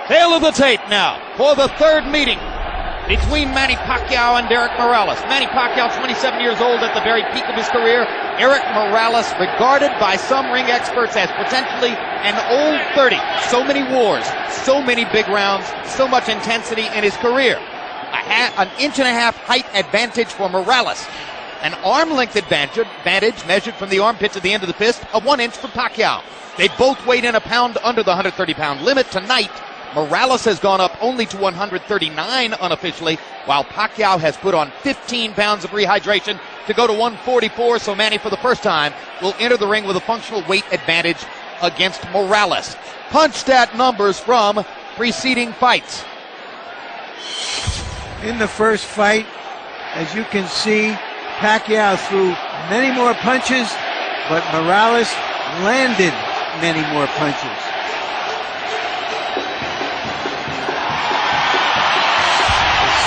Tail of the tape now for the third meeting between Manny Pacquiao and Erik Morales. Manny Pacquiao, 27 years old at the very peak of his career. Erik Morales, regarded by some ring experts as potentially an old 30. So many wars, so many big rounds, so much intensity in his career. An inch and a half height advantage for Morales. An arm length advantage measured from the armpit to the end of the fist of 1 inch for Pacquiao. They both weighed in a pound under the 130-pound limit tonight. Morales has gone up only to 139 unofficially, while Pacquiao has put on 15 pounds of rehydration to go to 144, so Manny, for the first time, will enter the ring with a functional weight advantage against Morales. Punch stat numbers from preceding fights. In the first fight, as you can see, Pacquiao threw many more punches, but Morales landed many more punches.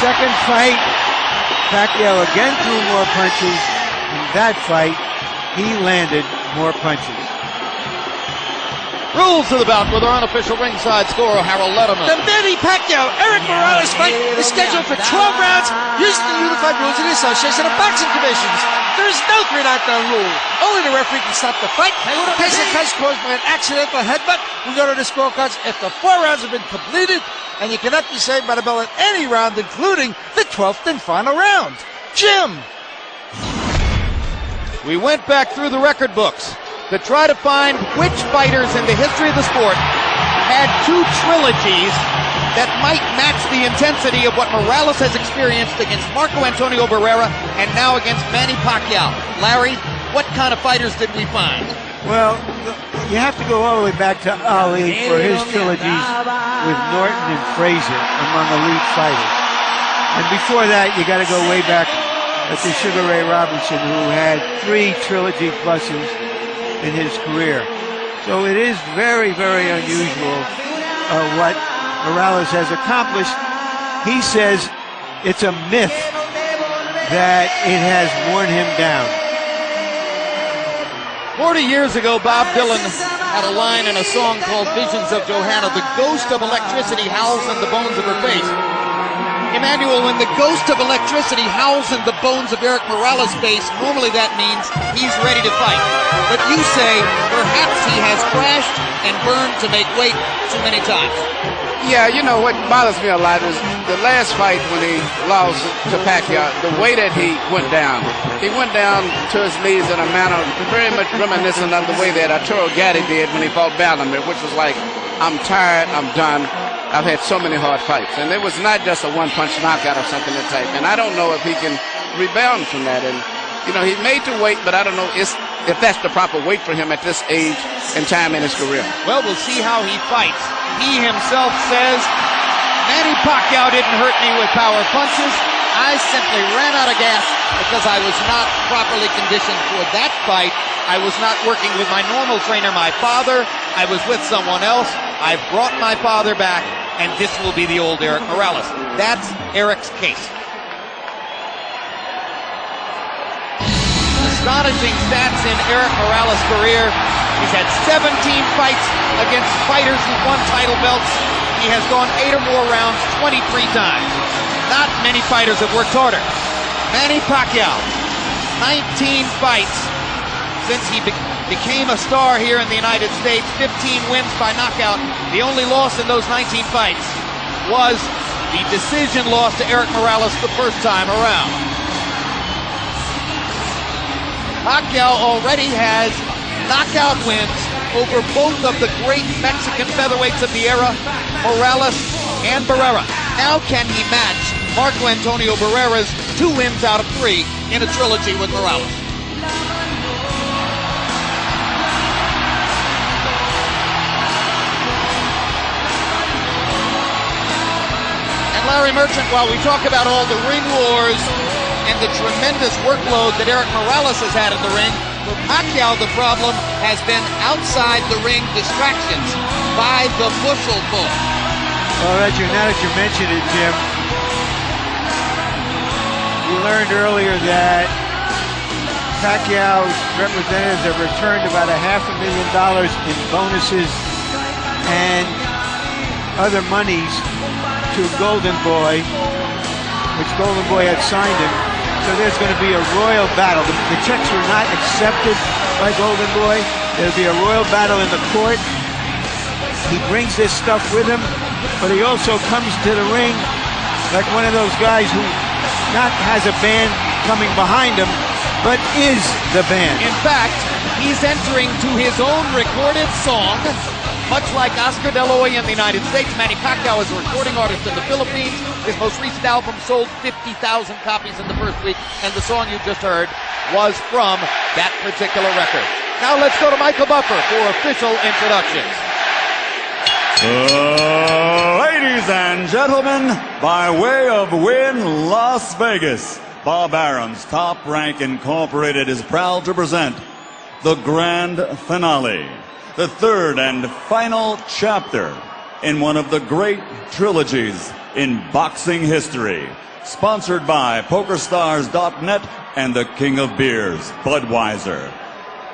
Second fight, Pacquiao again threw more punches. In that fight, he landed more punches. Rules of the bout with our unofficial ringside scorer, Harold Letterman. The Manny Pacquiao-Erik Morales fight is scheduled for 12 rounds using the unified rules of the Association of Boxing Commissions. There is no 3 knockdown rule. Only the referee can stop the fight. In case of cuts caused by an accidental headbutt, we go to the scorecards after 4 rounds have been completed, and you cannot be saved by the bell at any round, including the 12th and final round. Jim! We went back through the record books to try to find which fighters in the history of the sport had 2 trilogies that might match the intensity of what Morales has experienced against Marco Antonio Barrera and now against Manny Pacquiao. Larry, what kind of fighters did we find? Well, you have to go all the way back to Ali for his trilogies with Norton and Frazier among elite fighters. And before that, you got to go way back to Sugar Ray Robinson, who had 3 trilogy pluses in his career. So it is very, very unusual what Morales has accomplished. He says it's a myth that it has worn him down. 40 years ago, Bob Dylan had a line in a song called Visions of Johanna. The ghost of electricity howls in the bones of her face. Emmanuel, when the ghost of electricity howls in the bones of Erik Morales' face, normally that means he's ready to fight. But you say perhaps he has crashed and burned to make weight too many times. Yeah, you know what bothers me a lot is the last fight when he lost to Pacquiao, the way that he went down. He went down to his knees in a manner very much reminiscent of the way that Arturo Gatti did when he fought Bellamir, which was like, I'm tired, I'm done. I've had so many hard fights. And it was not just a one-punch knockout or something that type. And I don't know if he can rebound from that. And, you know, he made the weight, but I don't know if that's the proper weight for him at this age and time in his career. Well, we'll see how he fights. He himself says, Manny Pacquiao didn't hurt me with power punches. I simply ran out of gas because I was not properly conditioned for that fight. I was not working with my normal trainer, my father. I was with someone else. I've brought my father back, and this will be the old Erik Morales. That's Erik's case. Astonishing stats in Erik Morales' career. He's had 17 fights against fighters who won title belts. He has gone 8 or more rounds 23 times. Not many fighters have worked harder. Manny Pacquiao, 19 fights since he became a star here in the United States, 15 wins by knockout. The only loss in those 19 fights was the decision loss to Erik Morales the first time around. Pacquiao already has knockout wins over both of the great Mexican featherweights of the era, Morales and Barrera. Now can he match Marco Antonio Barrera's 2 wins out of 3 in a trilogy with Morales? And Larry Merchant, while we talk about all the ring wars and the tremendous workload that Erik Morales has had in the ring, for Pacquiao, the problem has been outside the ring distractions by the bushel full. Well, now that you mention it, Jim, we learned earlier that Pacquiao's representatives have returned about $500,000 in bonuses, and other monies to Golden Boy, which Golden Boy had signed him. So there's going to be a royal battle. The checks were not accepted by Golden Boy. There'll be a royal battle in the court. He brings this stuff with him, but he also comes to the ring like one of those guys who not has a band coming behind him, but is the band. In fact, he's entering to his own recorded song, much like Oscar De La Hoya in the United States. Manny Pacquiao is a recording artist in the Philippines. His most recent album sold 50,000 copies in the first week, and the song you just heard was from that particular record. Now let's go to Michael Buffer for official introductions. Ladies and gentlemen, by way of Wynn, Las Vegas, Bob Arum's Top Rank Incorporated is proud to present the grand finale, the third and final chapter in one of the great trilogies in boxing history, sponsored by PokerStars.net and the King of Beers, Budweiser.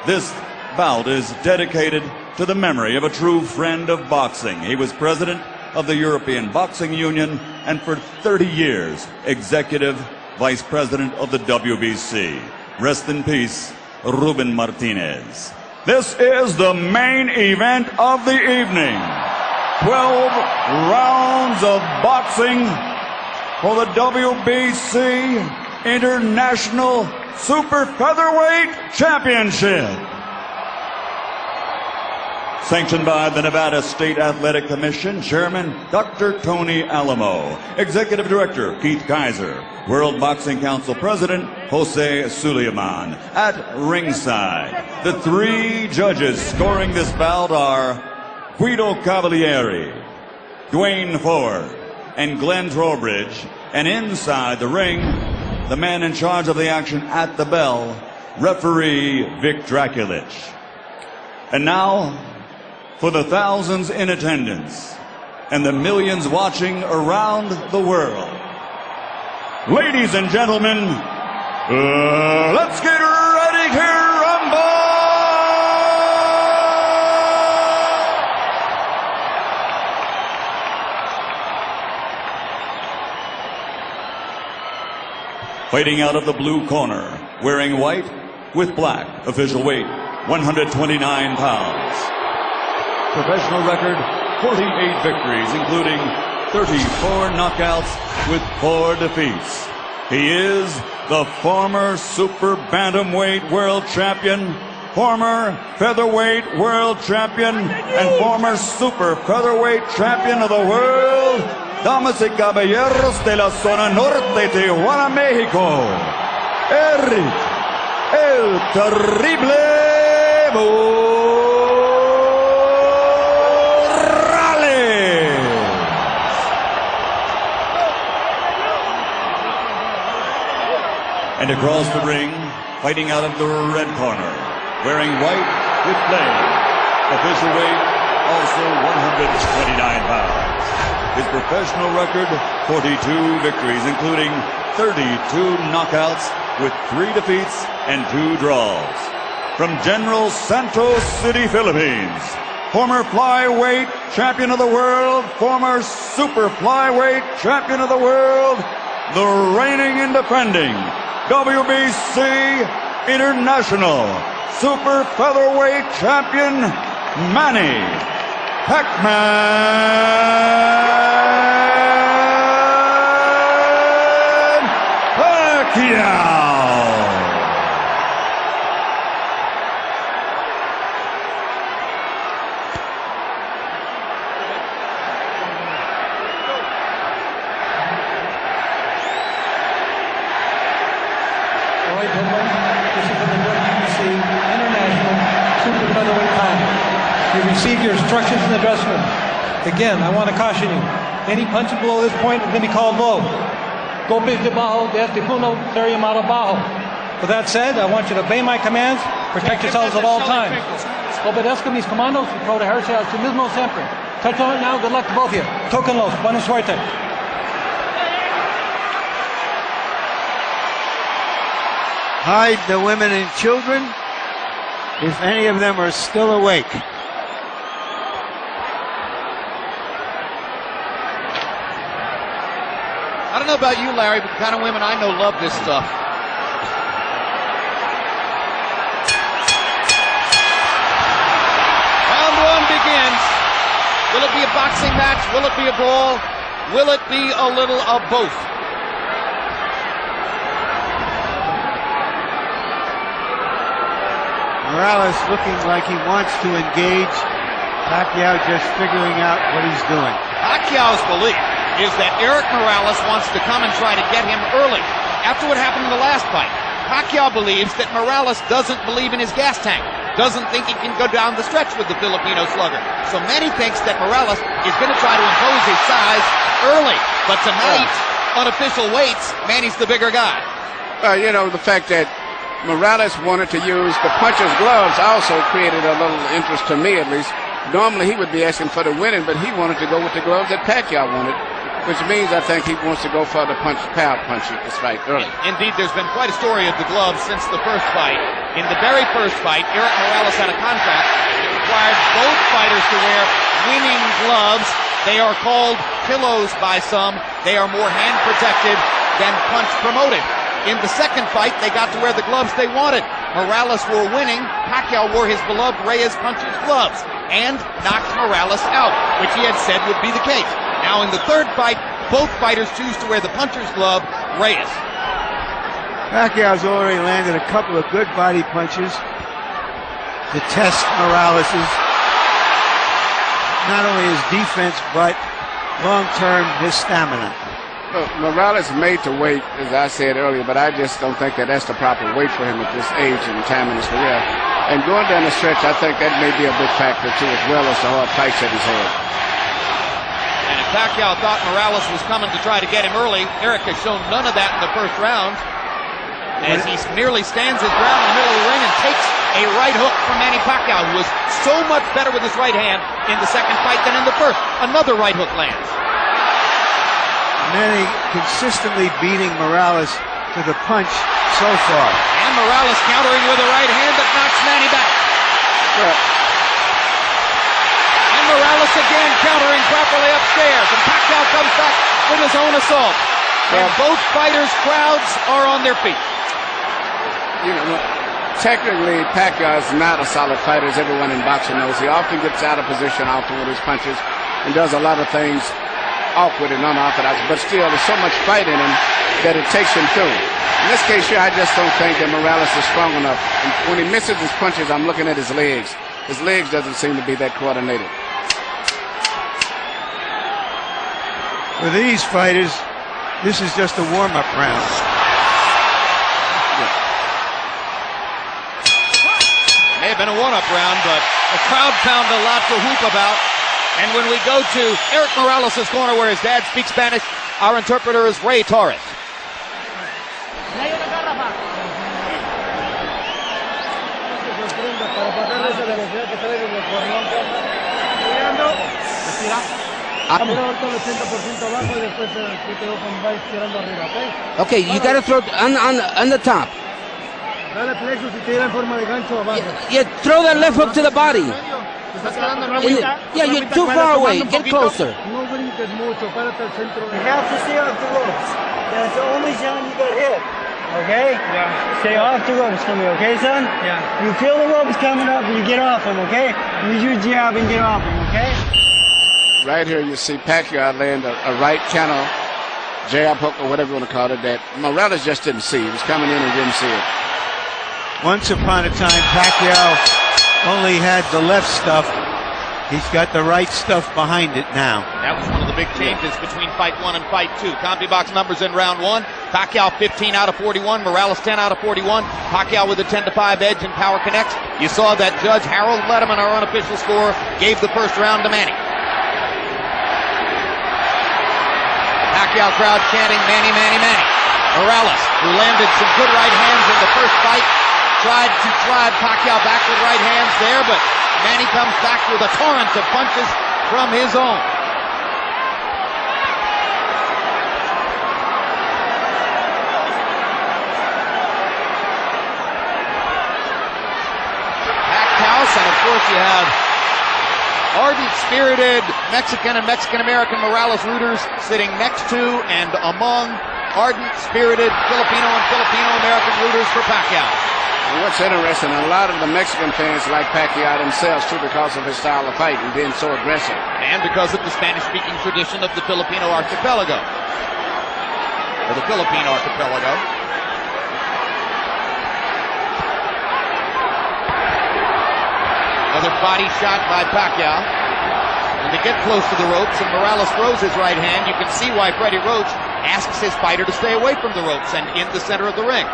This bout is dedicated to the memory of a true friend of boxing. He was president of the European Boxing Union and for 30 years, executive vice president of the WBC. Rest in peace, Ruben Martinez. This is the main event of the evening. 12 rounds of boxing for the WBC International Super Featherweight Championship. Sanctioned by the Nevada State Athletic Commission, Chairman Dr. Tony Alamo, Executive Director Keith Kaiser, World Boxing Council President Jose Suleiman. At ringside, the three judges scoring this bout are Guido Cavalieri, Dwayne Ford, and Glenn Trowbridge. And inside the ring, the man in charge of the action at the bell, referee Vic Draculich. And now, for the thousands in attendance and the millions watching around the world, ladies and gentlemen, let's get ready to rumble! Fighting out of the blue corner, wearing white with black, official weight 129 pounds. Professional record, 48 victories, including 34 knockouts with 4 defeats. He is the former super bantamweight world champion, former featherweight world champion, and former super featherweight champion of the world, damas y caballeros de la zona norte, Tijuana, Mexico, Erik, el terrible and across the ring, fighting out of the red corner, wearing white with flame, official weight also 129 pounds. His professional record, 42 victories, including 32 knockouts with 3 defeats and 2 draws. From General Santos City, Philippines, former flyweight champion of the world, former super flyweight champion of the world, the reigning and defending WBC International Super Featherweight Champion, Manny Pacquiao. You received your instructions in the dressing room. Again, I want to caution you. Any punches below this point are going to be called low. Golpes debajo de este punto sería más abajo. With that said, I want you to obey my commands. Protect yourselves at all times. Obedezca mis comandos y protegerse a sí mismo siempre. Touch on it now. Good luck to both of you. Tóquenlos. Buena suerte. Hide the women and children if any of them are still awake. I don't know about you, Larry, but the kind of women I know love this stuff. Round one begins. Will it be a boxing match? Will it be a brawl? Will it be a little of both? Morales looking like he wants to engage. Pacquiao just figuring out what he's doing. Pacquiao's belief is that Erik Morales wants to come and try to get him early. After what happened in the last fight, Pacquiao believes that Morales doesn't believe in his gas tank, doesn't think he can go down the stretch with the Filipino slugger. So Manny thinks that Morales is going to try to impose his size early. But tonight, unofficial weights, Manny's the bigger guy. You know, the fact that Morales wanted to use the puncher's gloves also created a little interest to me, at least. Normally he would be asking for the winning, but he wanted to go with the gloves that Pacquiao wanted, which means I think he wants to go for the power punch this fight early. Indeed, there's been quite a story of the gloves since the first fight. In the very first fight, Erik Morales had a contract that required both fighters to wear winning gloves. They are called pillows by some. They are more hand protected than punch promoted. In the second fight, they got to wear the gloves they wanted. Morales were winning. Pacquiao wore his beloved Reyes puncher's gloves and knocked Morales out, which he had said would be the case. Now in the third fight, both fighters choose to wear the puncher's glove, Reyes. Pacquiao's already landed a couple of good body punches to test Morales's, not only his defense, but long-term his stamina. Well, Morales made to wait, as I said earlier, but I just don't think that that's the proper weight for him at this age and time in his career. And going down the stretch, I think that may be a big factor, too, as well as the hard fights that he's had. And if Pacquiao thought Morales was coming to try to get him early, Erik has shown none of that in the first round, as he merely stands his ground in the middle of the ring and takes a right hook from Manny Pacquiao, who was so much better with his right hand in the second fight than in the first. Another right hook lands. Manny consistently beating Morales to the punch so far. And Morales countering with a right hand that knocks Manny back. And Morales again countering properly upstairs. And Pacquiao comes back with his own assault. And both fighters' crowds are on their feet. You know, technically, Pacquiao is not a solid fighter, as everyone in boxing knows. He often gets out of position often with his punches and does a lot of things awkward and unorthodox, but still there's so much fight in him that it takes him through. In this case here, I just don't think that Morales is strong enough. And when he misses his punches, I'm looking at his legs. His legs doesn't seem to be that coordinated. For these fighters, this is just a warm-up round. May have been a one-up round, but the crowd found a lot to whoop about. And when we go to Erik Morales' corner where his dad speaks Spanish, our interpreter is Ray Torres. Okay, you gotta throw on the top. Yeah, throw that left hook to the body. Yeah, you're too far away. Get closer. You have to stay off the ropes. That's the only time you got hit. Okay? Yeah. Stay off the ropes for me, okay, son? Yeah. You feel the ropes coming up and you get off them, okay? Use your jab and get off them, okay? Right here you see Pacquiao land a right counter jab hook or whatever you want to call it that Morales just didn't see. He was coming in and didn't see it. Once upon a time, Pacquiao only had the left stuff. He's got the right stuff behind it now. That was one of the big changes between fight one and fight two. CompuBox numbers in round one. Pacquiao 15 out of 41. Morales 10 out of 41. Pacquiao with a 10-5 edge in Power Connects. You saw that Judge Harold Letterman, our unofficial score, gave the first round to Manny. Pacquiao crowd chanting Manny, Manny, Manny. Morales, who landed some good right hands in the first fight, tried to drive Pacquiao back with right hands there, but Manny comes back with a torrent of punches from his own. Packed house, and of course you have Ardent, spirited Mexican and Mexican-American Morales rooters sitting next to and among ardent, spirited Filipino and Filipino-American rooters for Pacquiao. And what's interesting, a lot of the Mexican fans like Pacquiao themselves too because of his style of fight and being so aggressive. And because of the Spanish-speaking tradition of the Filipino archipelago. Or the Philippine archipelago. Another body shot by Pacquiao. When they get close to the ropes and Morales throws his right hand, you can see why Freddie Roach asks his fighter to stay away from the ropes and in the center of the ring.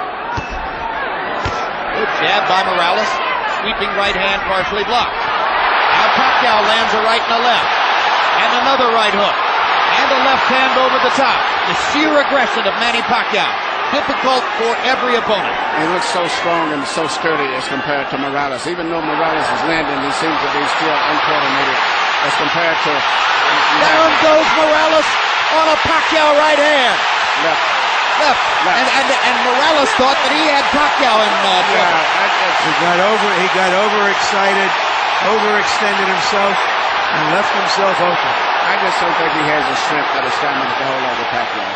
Good jab by Morales. Sweeping right hand partially blocked. Now Pacquiao lands a right and a left. And another right hook. And a left hand over the top. The sheer aggression of Manny Pacquiao. Difficult for every opponent. He looks so strong and so sturdy as compared to Morales. Even though Morales is landing, he seems to be still uncoordinated as compared to... Down goes Morales on a Pacquiao right hand. Left. And Morales thought that he had Pacquiao in He got overexcited, overextended himself, and left himself open. I just don't think he has the strength or the stamina to hold over Pacquiao.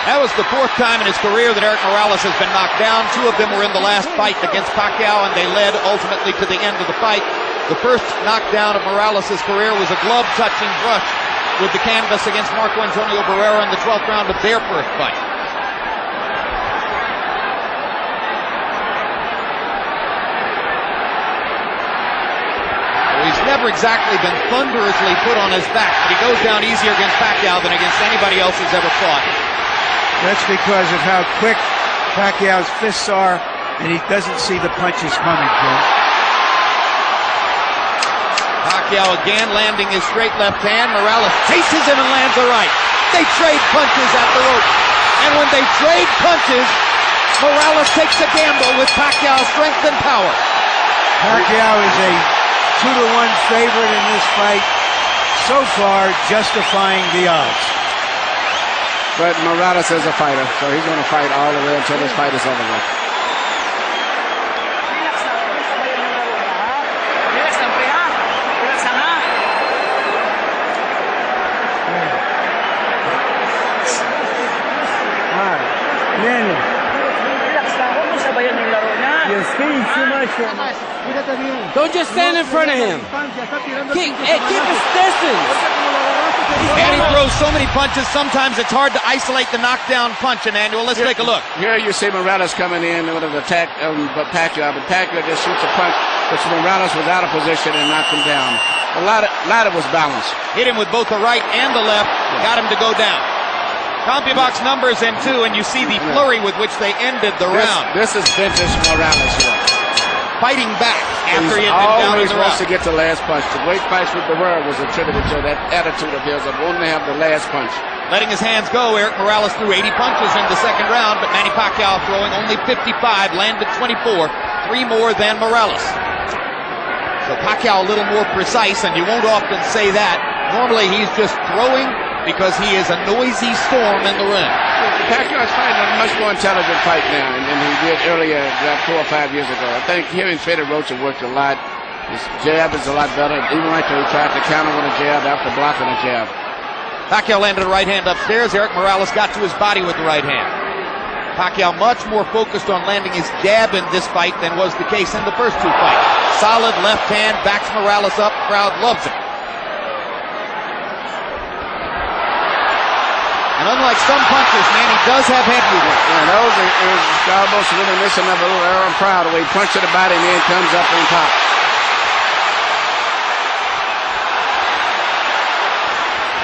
That was the fourth time in his career that Erik Morales has been knocked down. Two of them were in the last fight against Pacquiao, and they led ultimately to the end of the fight. The first knockdown of Morales' career was a glove-touching brush with the canvas against Marco Antonio Barrera in the 12th round of their first fight. He's never exactly been thunderously put on his back, but he goes down easier against Pacquiao than against anybody else who's ever fought. That's because of how quick Pacquiao's fists are, and he doesn't see the punches coming, Jim. Pacquiao again landing his straight left hand. Morales chases him and lands a right. They trade punches at the rope. And when they trade punches, Morales takes a gamble with Pacquiao's strength and power. Pacquiao is a 2-to-1 favorite in this fight, so far justifying the odds. But Morales is a fighter, so he's going to fight all the way until this fight is over with. Don't just stand in front of him. Keep his distance. Manny throws so many punches, sometimes it's hard to isolate the knockdown punch, Emmanuel. Let's take a look. Here you see Morales coming in with an attack but Pacquiao just shoots a punch, which Morales was out of position and knocked him down. A lot of was balanced. Hit him with both the right and the left, got him to go down. CompuBox numbers in 2, and you see the flurry with which they ended the round. This is vintage Morales here. Fighting back after he had been down in the round. Always wants to get the last punch. The great fights with Barrera was attributed to that attitude of his of wanting to have the last punch. Letting his hands go, Erik Morales threw 80 punches in the second round, but Manny Pacquiao throwing only 55, landed 24, 3 more than Morales. So Pacquiao a little more precise, and you won't often say that. Normally he's just throwing because he is a noisy storm in the ring. Pacquiao is fighting a much more intelligent fight now than he did earlier, about 4 or 5 years ago. I think him and Freddie Roach have worked a lot. His jab is a lot better. Even right there, he tried to counter with a jab after blocking a jab. Pacquiao landed a right hand upstairs. Erik Morales got to his body with the right hand. Pacquiao much more focused on landing his jab in this fight than was the case in the first 2 fights. Solid left hand, backs Morales up. Crowd loves it. And unlike some punchers, Manny does have head movement. Yeah, those are almost reminiscent of a little Aaron Proud, where he punches the body and then comes up on top.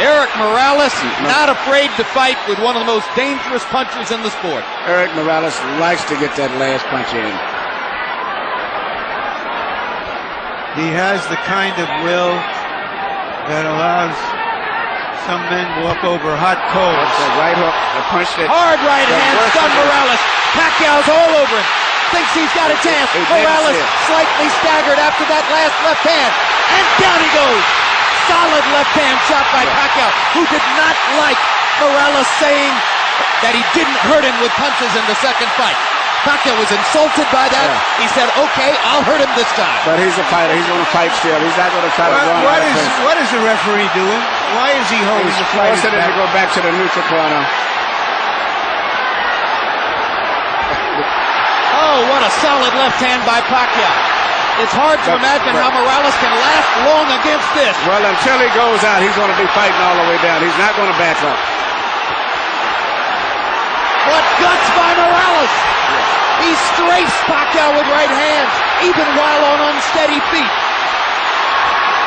Erik Morales, not afraid to fight with one of the most dangerous punchers in the sport. Erik Morales likes to get that last punch in. He has the kind of will that allows some men walk over hot coals. That's a right hook, the punch that... Hard right hand, stunned Morales. Pacquiao's all over him. Thinks he's got a chance. Morales slightly staggered after that last left hand. And down he goes. Solid left hand shot by Pacquiao, who did not like Morales saying that he didn't hurt him with punches in the second fight. Pacquiao was insulted by that. Yeah. He said, okay, I'll hurt him this time. But he's a fighter. He's going to fight still. He's not going to try to run. What is the referee doing? Why is he holding He's the fight? forcing him to go back to the neutral corner. Oh, what a solid left hand by Pacquiao. It's hard to imagine how Morales can last long against this. Well, until he goes out, he's going to be fighting all the way down. He's not going to back up. What guts by Morales! He strafes Pacquiao with right hands, even while on unsteady feet.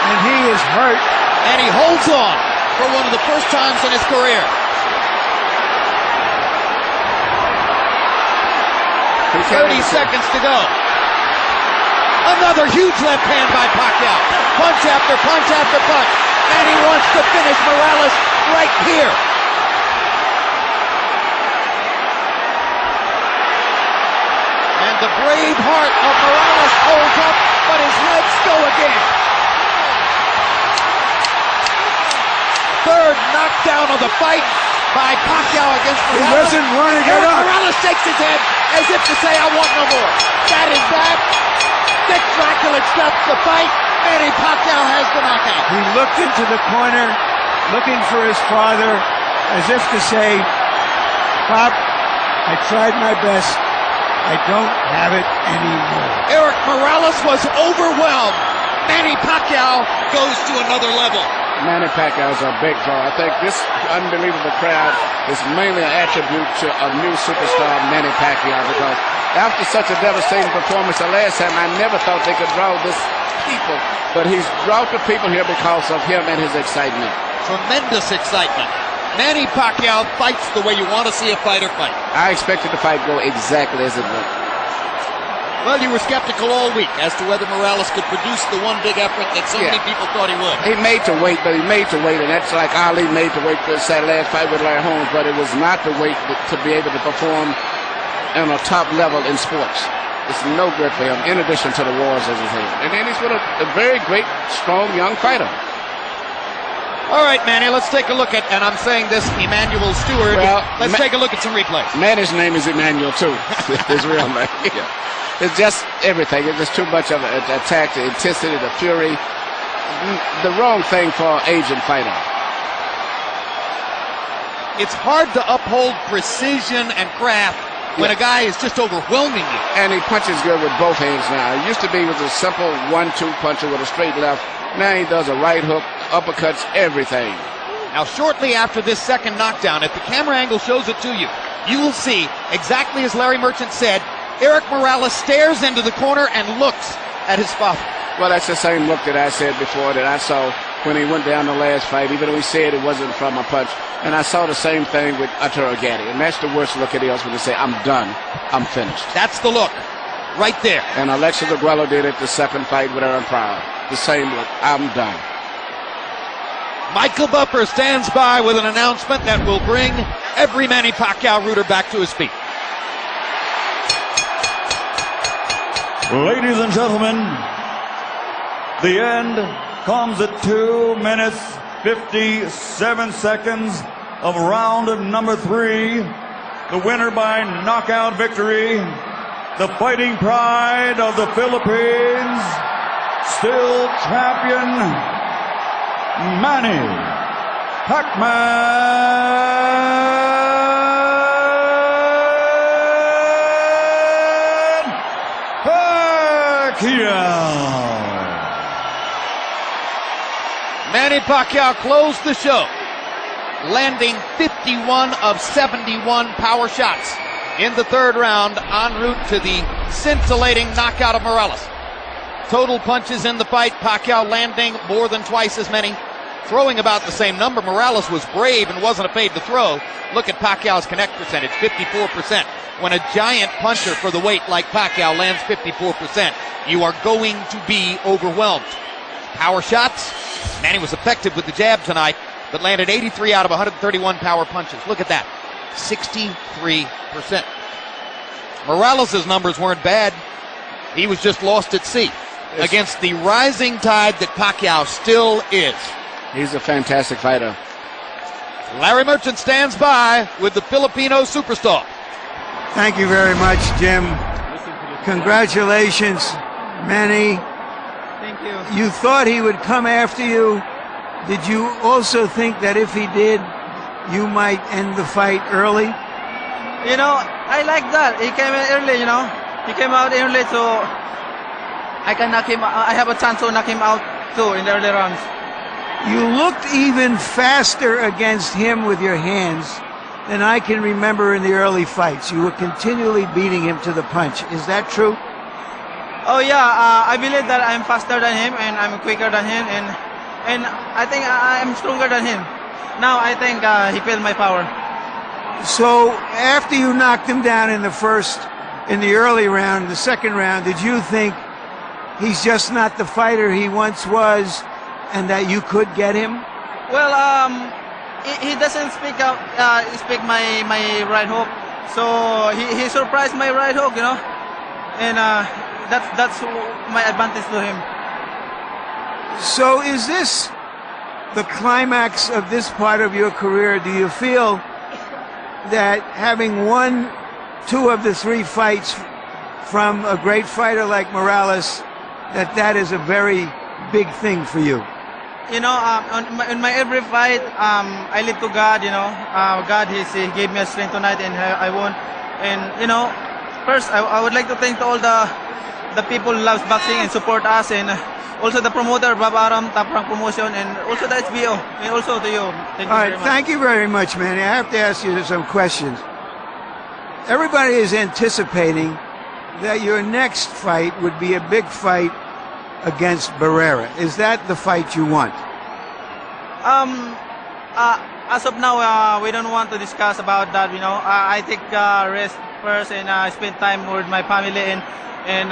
And he is hurt. And he holds on for one of the first times in his career. 30 seconds to go. Another huge left hand by Pacquiao. Punch after punch after punch. And he wants to finish Morales right here. And the brave heart of Morales holds up, but his legs go again. Third knockdown of the fight by Pacquiao against Morales. He doesn't want to get up. Morales shakes his head as if to say, I want no more. That is that. Dick Dracula stops the fight. Manny Pacquiao has the knockout. He looked into the corner, looking for his father, as if to say, Pop, I tried my best. I don't have it anymore. Erik Morales was overwhelmed. Manny Pacquiao goes to another level. Manny Pacquiao is a big draw. I think this unbelievable crowd is mainly an attribute to a new superstar, Manny Pacquiao, because after such a devastating performance the last time, I never thought they could draw this people. But he's brought the people here because of him and his excitement. Tremendous excitement. Manny Pacquiao fights the way you want to see a fighter fight. I expected the fight go exactly as it went. Well, you were skeptical all week as to whether Morales could produce the one big effort that so many people thought he would. He made to wait, but he made to wait, and that's like Ali made to wait for his last fight with Larry Holmes, but it was not to wait to be able to perform on a top level in sports. It's no good for him, in addition to the wars as he had. And then he's with a very great, strong, young fighter. All right, Manny, let's take a look at, and I'm saying this, Emmanuel Stewart. Well, let's take a look at some replays. Manny's name is Emmanuel, too. His real name. Yeah. It's just everything. It's just too much of an attack, the intensity, the fury. The wrong thing for an Asian fighter. It's hard to uphold precision and craft when a guy is just overwhelming you. And he punches good with both hands now. It used to be with a simple 1-2 puncher with a straight left. Now he does a right hook, uppercuts, everything. Now, shortly after this second knockdown, if the camera angle shows it to you, you will see, exactly as Larry Merchant said, Erik Morales stares into the corner and looks at his father. Well, that's the same look that I said before that I saw when he went down the last fight, even though he said it wasn't from a punch. And I saw the same thing with Arturo Gatti. And that's the worst look at else when they say, I'm done, I'm finished. That's the look, right there. And Alexis Aguero did it the second fight with Aaron Pryor. The same look, I'm done. Michael Buffer stands by with an announcement that will bring every Manny Pacquiao rooter back to his feet. Ladies and gentlemen, the end comes at 2 minutes, 57 seconds of round number 3. The winner by knockout victory, the fighting pride of the Philippines, still champion, Manny Pacquiao. Manny Pacquiao closed the show, landing 51 of 71 power shots in the third round, en route to the scintillating knockout of Morales. Total punches in the fight, Pacquiao landing more than twice as many, throwing about the same number. Morales was brave and wasn't afraid to throw. Look at Pacquiao's connect percentage, 54%. When a giant puncher for the weight like Pacquiao lands 54%, you are going to be overwhelmed. Power shots, Manny was effective with the jab tonight, but landed 83 out of 131 power punches. Look at that, 63%. Morales' numbers weren't bad. He was just lost at sea against the rising tide that Pacquiao still is. He's a fantastic fighter. Larry Merchant stands by with the Filipino superstar. Thank you very much, Jim. Congratulations, Manny. Thank you. You thought he would come after you. Did you also think that if he did, you might end the fight early? You know, I like that. He came in early, you know. He came out early, so I can knock him. I have a chance to knock him out too in the early rounds. You looked even faster against him with your hands than I can remember in the early fights. You were continually beating him to the punch. Is that true? Oh yeah, I believe that I'm faster than him and I'm quicker than him, and I think I'm stronger than him. Now I think he felt my power. So after you knocked him down in the early round, the second round, did you think he's just not the fighter he once was, and that you could get him? Well, he doesn't speak my right hook, so he surprised my right hook, you know, and that's my advantage to him. So is this the climax of this part of your career? Do you feel that having won 2 of the 3 fights from a great fighter like Morales, that is a very big thing for you? You know, in my every fight, I live to God. You know, God he gave me a strength tonight, and I won. And you know, first I would like to thank all the people who loves boxing and support us, and also the promoter Bob Aram, Top Rank Promotion, and also the HBO, and also to you. Thank you very much. Thank you very much, Manny. I have to ask you some questions. Everybody is anticipating that your next fight would be a big fight against Barrera. Is that the fight you want? As of now, we don't want to discuss about that. You know, I take rest first and spend time with my family and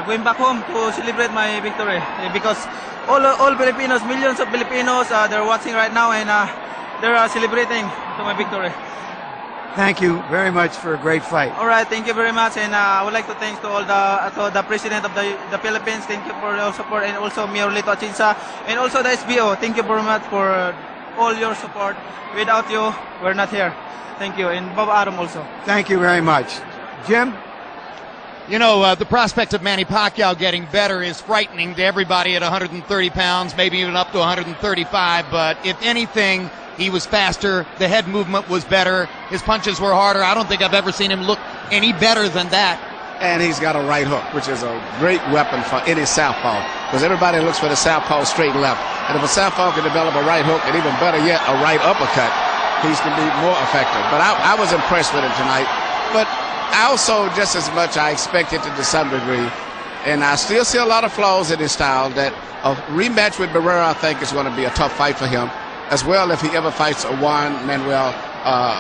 going back home to celebrate my victory, because all Filipinos, millions of Filipinos, they're watching right now and they're celebrating to my victory. Thank you very much for a great fight. All right, thank you very much, and I would like to thank to all the president of the Philippines. Thank you for your support, and also Mayor Lito Atienza, and also the SBO. Thank you very much for all your support. Without you, we're not here. Thank you, and Bob Aram also. Thank you very much, Jim. You know, the prospect of Manny Pacquiao getting better is frightening to everybody at 130 pounds, maybe even up to 135. But if anything, he was faster. The head movement was better. His punches were harder. I don't think I've ever seen him look any better than that. And he's got a right hook, which is a great weapon for any southpaw, because everybody looks for the southpaw straight and left. And if a southpaw can develop a right hook, and even better yet, a right uppercut, he's going to be more effective. But I was impressed with him tonight. But I also, just as much, I expected it to some degree. And I still see a lot of flaws in his style. That a rematch with Barrera, I think, is going to be a tough fight for him, as well if he ever fights Juan Manuel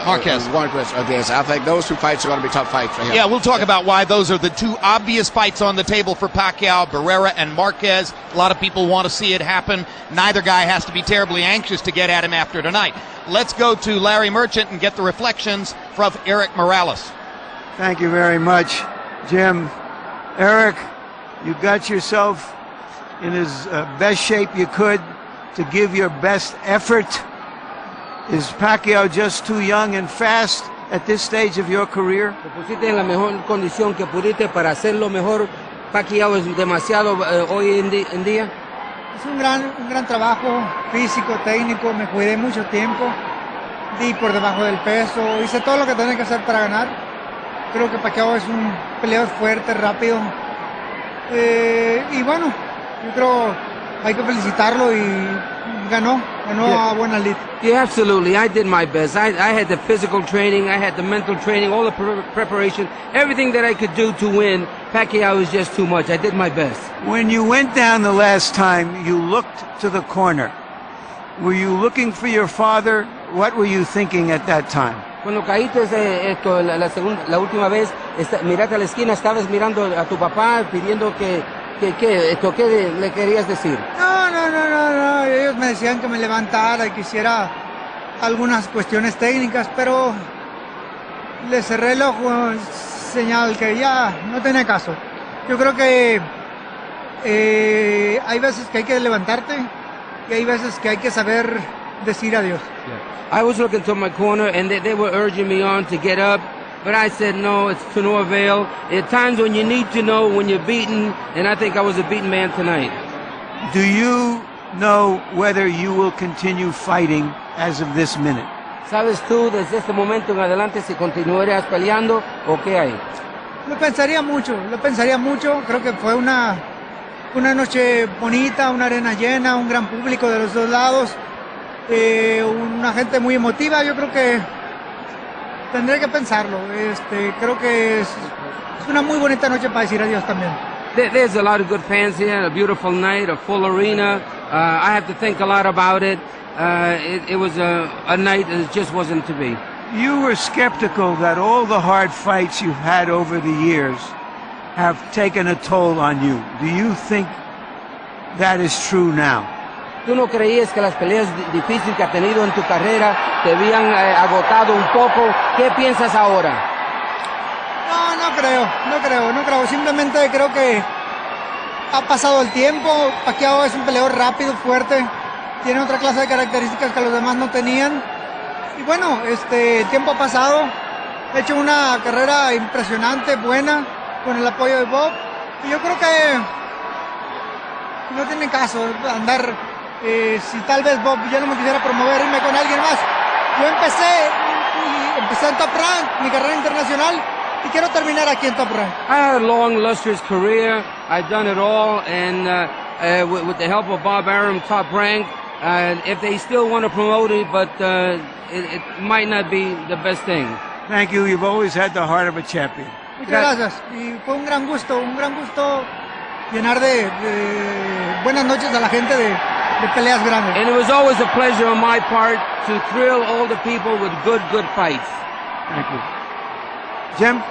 Marquez against. I think those 2 fights are going to be tough fights for him. Yeah, we'll talk about why those are the 2 obvious fights on the table for Pacquiao, Barrera and Marquez. A lot of people want to see it happen. Neither guy has to be terribly anxious to get at him after tonight. Let's go to Larry Merchant and get the reflections from Erik Morales. Thank you very much, Jim. Erik, you got yourself in as best shape you could to give your best effort. Is Pacquiao just too young and fast at this stage of your career? Te pusiste en la mejor condición que pudiste para hacerlo mejor. Pacquiao es demasiado hoy en día. Es un gran trabajo físico, técnico. Me cuidé mucho tiempo. Di por debajo del peso. Hice todo lo que tenía que hacer para ganar. Creo que Pacquiao es un peleador fuerte, rápido. Y bueno, yo creo hay que felicitarlo y ganó a buena lid. Yeah, absolutely. I did my best. I had the physical training, I had the mental training, all the preparation, everything that I could do to win. Pacquiao was just too much. I did my best. When you went down the last time, you looked to the corner. Were you looking for your father? What were you thinking at that time? Cuando caíste la última vez, miraste a la esquina, estabas mirando a tu papá pidiendo ¿qué le querías decir? No. Ellos me decían que me levantara y que hiciera algunas cuestiones técnicas, pero le cerré el ojo, señal que ya no tenía caso. Yo creo que hay veces que hay que levantarte y hay veces que hay que saber decir adiós. I was looking to my corner, and they were urging me on to get up, but I said no, it's to no avail. At times when you need to know when you're beaten, and I think I was a beaten man tonight. Do you know whether you will continue fighting as of this minute? ¿Sabes tú desde este momento en adelante si continuarías peleando o qué hay? Lo pensaría mucho. Creo que fue una noche bonita, una arena llena, un gran público de los dos lados, una gente muy emotiva. Yo creo que tendré que pensarlo. Creo que es una muy bonita noche para decir adiós también. There's a lot of good fans here, a beautiful night, a full arena. I have to think a lot about it. It was a night that just wasn't to be. You were skeptical that all the hard fights you've had over the years have taken a toll on you. Do you think that is true now? ¿Tú no creías que las peleas difíciles que has tenido en tu carrera te habían agotado un poco? ¿Qué piensas ahora? No creo. Simplemente creo que ha pasado el tiempo. Pacquiao es un peleador rápido, fuerte. Tiene otra clase de características que los demás no tenían. Y bueno, el tiempo ha pasado. He hecho una carrera impresionante, buena, con el apoyo de Bob. Y yo creo que no tiene caso andar, si tal vez Bob ya no me quisiera promover, irme con alguien más. Yo empecé en Top Rank, mi carrera internacional, y quiero terminar aquí en Top Rank. I had a long, lustrous career. I've done it all, and with the help of Bob Arum, Top Rank, if they still want to promote it, but it might not be the best thing. Thank you. You've always had the heart of a champion. Muchas gracias. Y fue un gran gusto llenar de buenas noches a la gente de peleas grandes. And it was always a pleasure on my part to thrill all the people with good fights. Thank you. Jim?